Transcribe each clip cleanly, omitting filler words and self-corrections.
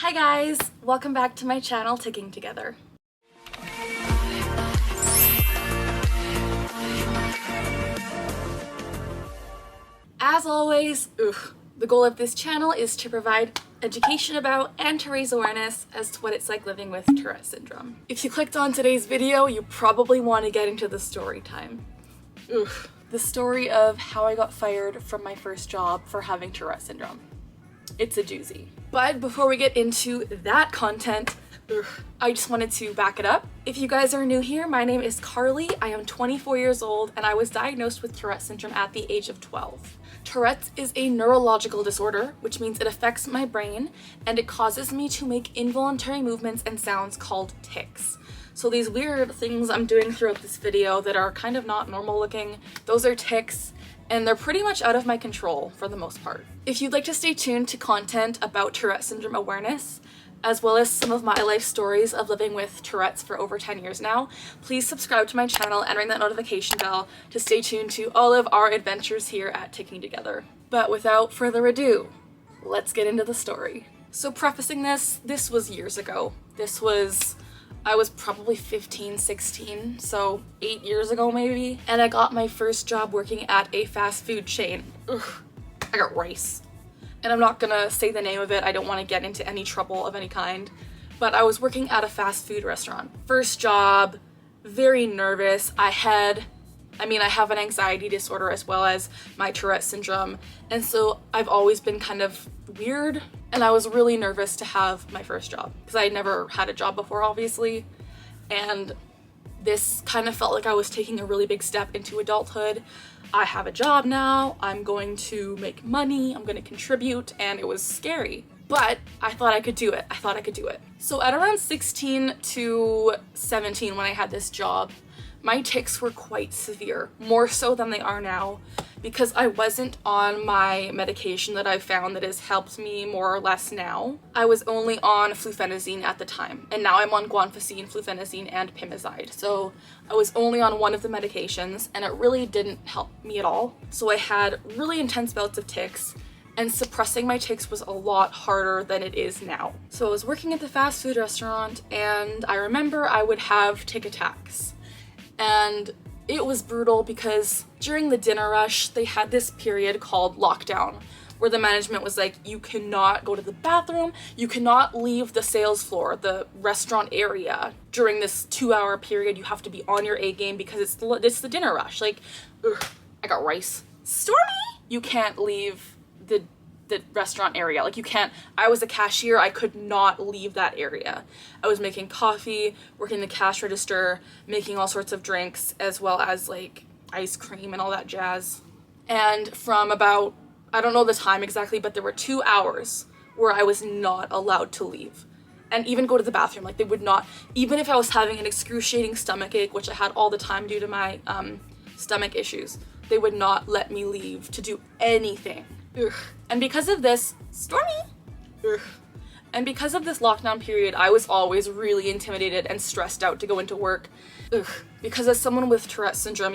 Hi guys! Welcome back to my channel, Ticking Together. As always, the goal of this channel is to provide education about and to raise awareness as to what it's like living with Tourette Syndrome. If you clicked on today's video, you probably want to get into the story time. The story of how I got fired from my first job for having Tourette Syndrome. It's a doozy. But before we get into that content, I just wanted to back it up. If you guys are new here, my name is Carly. I am 24 years old and I was diagnosed with Tourette syndrome at the age of 12. Tourette's is a neurological disorder, which means it affects my brain and it causes me to make involuntary movements and sounds called tics. So these weird things I'm doing throughout this video that are kind of not normal looking, those are tics, and they're pretty much out of my control for the most part. If you'd like to stay tuned to content about Tourette syndrome awareness, as well as some of my life stories of living with Tourette's for over 10 years now, please subscribe to my channel and ring that notification bell to stay tuned to all of our adventures here at Ticking Together. But without further ado, let's get into the story. So prefacing this was years ago. I was probably 15, 16, so 8 years ago maybe, and I got my first job working at a fast food chain. I got rice. And I'm not gonna say the name of it, I don't want to get into any trouble of any kind, but I was working at a fast food restaurant. First job, very nervous. I have an anxiety disorder as well as my Tourette syndrome, and so I've always been kind of weird, and I was really nervous to have my first job because I had never had a job before, obviously, and this kind of felt like I was taking a really big step into adulthood. I have a job now, I'm going to make money, I'm going to contribute, and it was scary. But I thought I could do it. So at around 16 to 17 when I had this job, my tics were quite severe, more so than they are now, because I wasn't on my medication that I found that has helped me more or less now. I was only on flufenazine at the time, and now I'm on guanfacine, flufenazine, and pimozide. So I was only on one of the medications, and it really didn't help me at all. So I had really intense bouts of tics, and suppressing my tics was a lot harder than it is now. So I was working at the fast food restaurant, and I remember I would have tic attacks. And it was brutal because during the dinner rush, they had this period called lockdown where the management was like, you cannot go to the bathroom, you cannot leave the sales floor, the restaurant area during this 2-hour period. You have to be on your A game because it's the dinner rush. Like, I got rice. Stormy! You can't leave the restaurant area. Like, you can't. I was a cashier, I could not leave that area. I was making coffee, working the cash register, making all sorts of drinks, as well as like ice cream and all that jazz. And from about, I don't know the time exactly, but there were 2 hours where I was not allowed to leave and even go to the bathroom. Like, they would not, even if I was having an excruciating stomach ache, which I had all the time due to my stomach issues, they would not let me leave to do anything. And because of this, and because of this lockdown period, I was always really intimidated and stressed out to go into work. Because as someone with Tourette syndrome,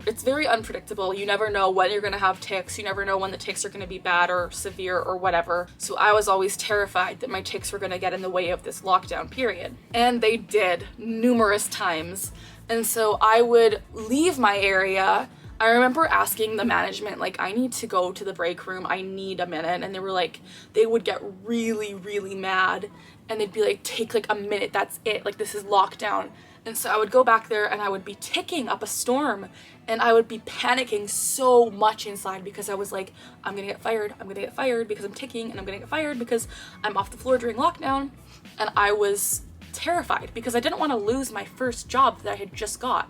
it's very unpredictable. You never know when you're gonna have tics. You never know when the tics are gonna be bad or severe or whatever. So I was always terrified that my tics were gonna get in the way of this lockdown period. And they did numerous times. And so I would leave my area. I remember asking the management, like, I need to go to the break room, I need a minute, and they would get really, really mad, and they'd be like, take like a minute, that's it, like, this is lockdown. And so I would go back there and I would be ticking up a storm, and I would be panicking so much inside because I was like, I'm gonna get fired because I'm ticking, and I'm gonna get fired because I'm off the floor during lockdown. And I was terrified because I didn't want to lose my first job that I had just got.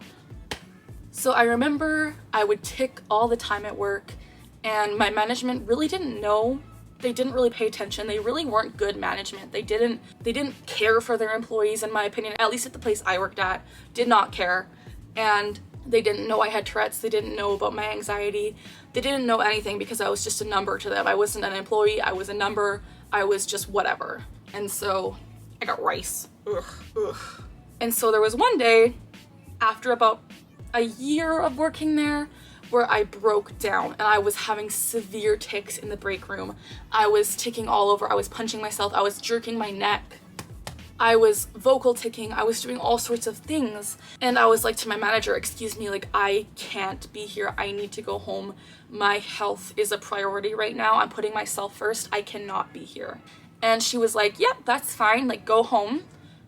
So I remember I would tic all the time at work, and my management really didn't know. They didn't really pay attention. They really weren't good management. They didn't care for their employees, in my opinion, at least at the place I worked at, did not care. And they didn't know I had Tourette's. They didn't know about my anxiety. They didn't know anything because I was just a number to them. I wasn't an employee. I was a number. I was just whatever. And so I got rice. And so there was one day after about a year of working there where I broke down and I was having severe tics in the break room. I was ticking all over. I was punching myself. I was jerking my neck. I was vocal ticking. I was doing all sorts of things. And I was like to my manager, excuse me, like I can't be here. I need to go home. My health is a priority right now. I'm putting myself first. I cannot be here. And she was like, yep, that's fine. Like go home.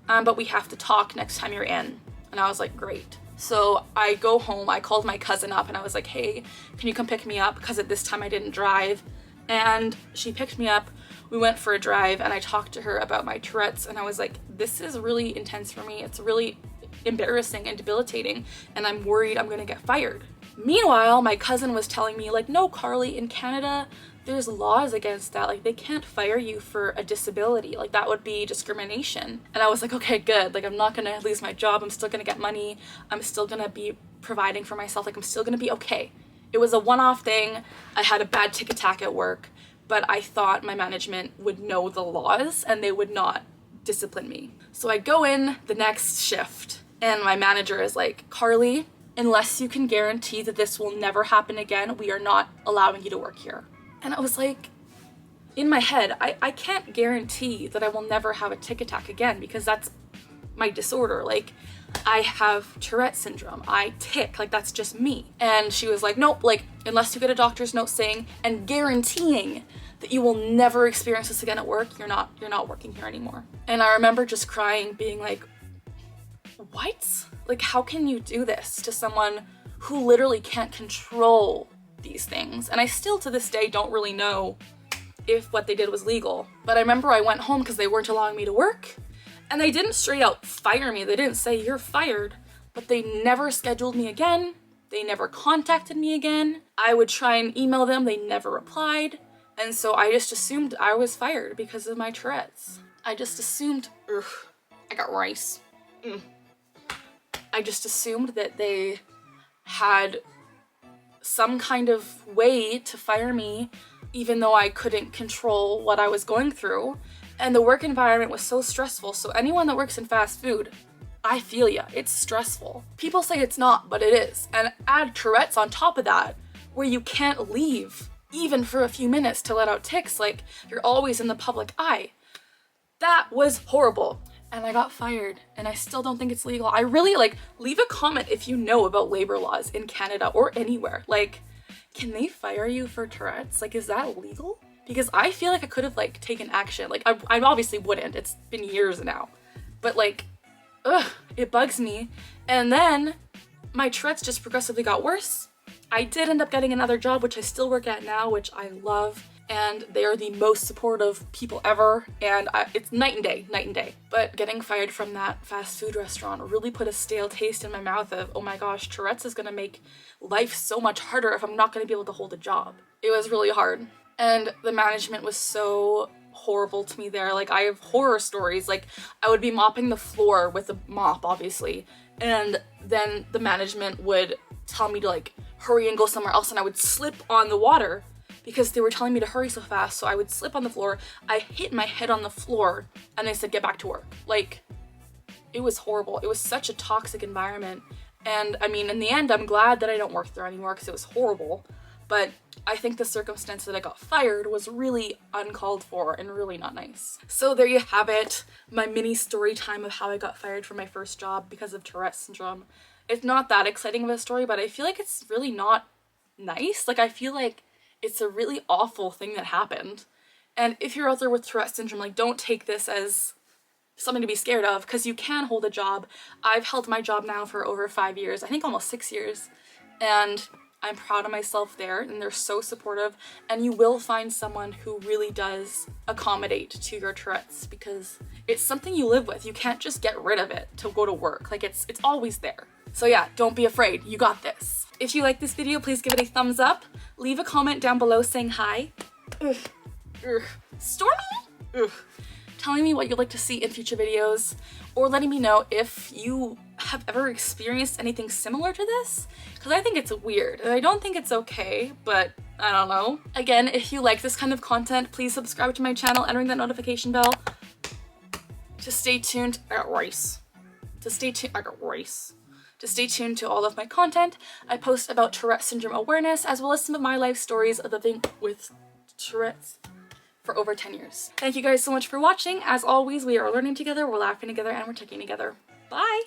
But we have to talk next time you're in. And I was like, great. So I go home. I called my cousin up and I was like, hey, can you come pick me up? Because at this time I didn't drive. And she picked me up. We went for a drive and I talked to her about my Tourette's and I was like, this is really intense for me. It's really embarrassing and debilitating and I'm worried I'm gonna get fired. Meanwhile, my cousin was telling me like, no, Carly, in Canada, there's laws against that. Like they can't fire you for a disability. Like that would be discrimination. And I was like, okay, good. Like I'm not gonna lose my job. I'm still gonna get money. I'm still gonna be providing for myself. Like I'm still gonna be okay. It was a one-off thing. I had a bad tic attack at work, but I thought my management would know the laws and they would not discipline me. So I go in the next shift and my manager is like, Carly, unless you can guarantee that this will never happen again, we are not allowing you to work here. And I was like, in my head, I can't guarantee that I will never have a tic attack again because that's my disorder. Like I have Tourette Syndrome. I tic, like that's just me. And she was like, nope, like unless you get a doctor's note saying and guaranteeing that you will never experience this again at work, you're not working here anymore. And I remember just crying, being like, what? Like how can you do this to someone who literally can't control these things? And I still to this day don't really know if what they did was legal. But I remember I went home because they weren't allowing me to work. And they didn't straight out fire me. They didn't say you're fired, but they never scheduled me again. They never contacted me again. I would try and email them. They never replied. And so I just assumed I was fired because of my Tourette's. I just assumed, I got rice. I just assumed that they had some kind of way to fire me, even though I couldn't control what I was going through. And the work environment was so stressful. So anyone that works in fast food, I feel ya. It's stressful. People say it's not, but it is. And add Tourette's on top of that, where you can't leave even for a few minutes to let out tics. Like you're always in the public eye. That was horrible. And I got fired and I still don't think it's legal. I really leave a comment if you know about labor laws in Canada or anywhere. Like, can they fire you for Tourette's? Like, is that legal? Because I feel like I could have taken action. Like I obviously wouldn't. It's been years now. But it bugs me. And then my Tourette's just progressively got worse. I did end up getting another job, which I still work at now, which I love. And they are the most supportive people ever. And it's night and day. But getting fired from that fast food restaurant really put a stale taste in my mouth of, oh my gosh, Tourette's is gonna make life so much harder if I'm not gonna be able to hold a job. It was really hard. And the management was so horrible to me there. Like I have horror stories. Like I would be mopping the floor with a mop, obviously. And then the management would tell me to hurry and go somewhere else. And I would slip on the water because they were telling me to hurry so fast. So I would slip on the floor. I hit my head on the floor and they said, get back to work. It was horrible. It was such a toxic environment. And I mean, in the end, I'm glad that I don't work there anymore because it was horrible. But I think the circumstance that I got fired was really uncalled for and really not nice. So there you have it, my mini story time of how I got fired from my first job because of Tourette syndrome. It's not that exciting of a story, but I feel like it's really not nice. I feel like it's a really awful thing that happened. And if you're out there with Tourette syndrome, don't take this as something to be scared of because you can hold a job. I've held my job now for over 5 years, I think almost 6 years. And I'm proud of myself there and they're so supportive, and you will find someone who really does accommodate to your Tourette's because it's something you live with. You can't just get rid of it to go to work. It's always there. So yeah, don't be afraid. You got this. If you like this video, please give it a thumbs up. Leave a comment down below saying hi. Stormy? Telling me what you'd like to see in future videos, or letting me know if you have ever experienced anything similar to this, because I think it's weird and I don't think it's okay, but I don't know. Again, if you like this kind of content, please subscribe to my channel and ring that notification bell to stay tuned. I got rice. To to stay tuned to all of my content. I post about Tourette syndrome awareness as well as some of my life stories of living with Tourette's for over 10 years. Thank you guys so much for watching. As always, we are learning together, we're laughing together, and we're ticking together. Bye!